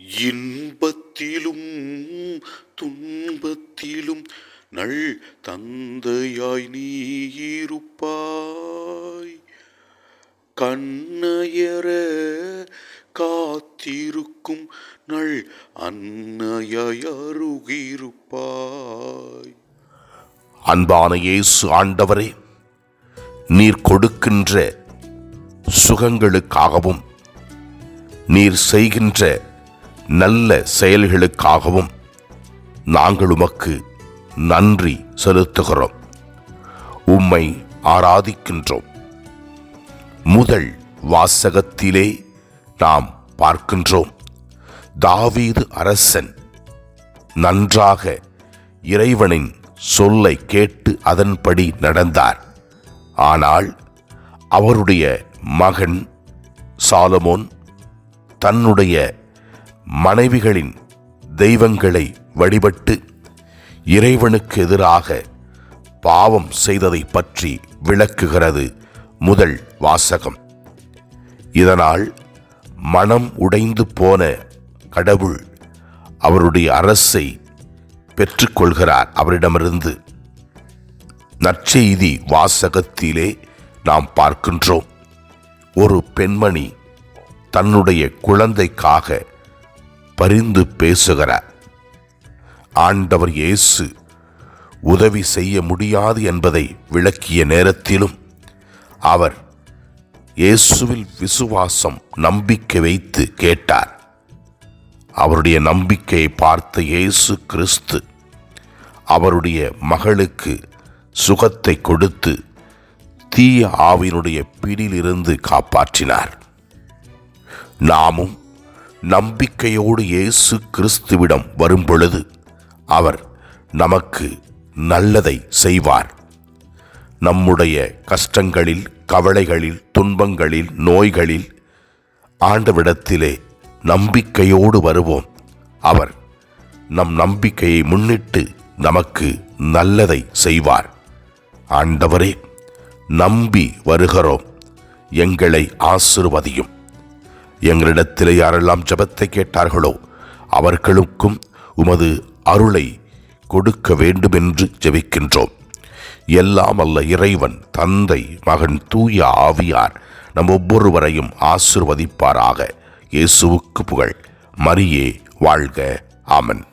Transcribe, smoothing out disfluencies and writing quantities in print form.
இன்பத்திலும் துன்பத்திலும் நல் தந்தையாய் நீ இருப்பாய். கண்ணயர காத்திருக்கும் நல் அன்னையாய் அருகிருப்பாய். அன்பான இயேசு ஆண்டவரே, நீர் கொடுக்கின்ற சுகங்களுக்காகவும் நீர் செய்கின்ற நல்ல செயல்களுக்காகவும் நாங்கள் உமக்கு நன்றி செலுத்துகிறோம். உம்மை ஆராதிக்கின்றோம். முதல் வாசகத்திலே நாம் பார்க்கின்றோம், தாவீது அரசன் நன்றாக இறைவனின் சொல்லை கேட்டு அதன்படி நடந்தார். ஆனால் அவருடைய மகன் சாலமோன் தன்னுடைய மனைவிகளின் தெய்வங்களை வழிபட்டு இறைவனுக்கு எதிராக பாவம் செய்ததை பற்றி விளக்குகிறது முதல் வாசகம். இதனால் மனம் உடைந்து போன கடவுள் அவருடைய அரசை பெற்றுக்கொள்கிறார் அவரிடமிருந்து. நற்செய்தி வாசகத்திலே நாம் பார்க்கின்றோம், ஒரு பெண்மணி தன்னுடைய குழந்தைக்காக பரிந்து பேசுகிறார். ஆண்டவர் இயேசு உதவி செய்ய முடியாது என்பதை விளக்கிய நேரத்திலும் அவர் இயேசுவில் விசுவாசம் நம்பிக்கை வைத்து கேட்டார். அவருடைய நம்பிக்கையை பார்த்த இயேசு கிறிஸ்து அவருடைய மகளுக்கு சுகத்தை கொடுத்து தீய ஆவியினுடைய பிடியிலிருந்து காப்பாற்றினார். நாமும் நம்பிக்கையோடு இயேசு கிறிஸ்துவிடம் வரும்பொழுது அவர் நமக்கு நல்லதை செய்வார். நம்முடைய கஷ்டங்களில், கவலைகளில், துன்பங்களில், நோய்களில் ஆண்டவரிடத்திலே நம்பிக்கையோடு வருவோம். அவர் நம் நம்பிக்கையை முன்னிட்டு நமக்கு நல்லதை செய்வார். ஆண்டவரே, நம்பி வருகிறோம், எங்களை ஆசீர்வதியும். எங்களிடத்திலே யாரெல்லாம் ஜெபத்தை கேட்டார்களோ அவர்களுக்கும் உமது அருளை கொடுக்க வேண்டும் என்று ஜெபிக்கின்றோம். எல்லாம் அல்ல இறைவன், தந்தை, மகன், தூய ஆவியார் நம் ஒவ்வொருவரையும் ஆசீர்வதிப்பாராக. இயேசுவுக்கு புகழ். மரியே வாழ்க. ஆமென்.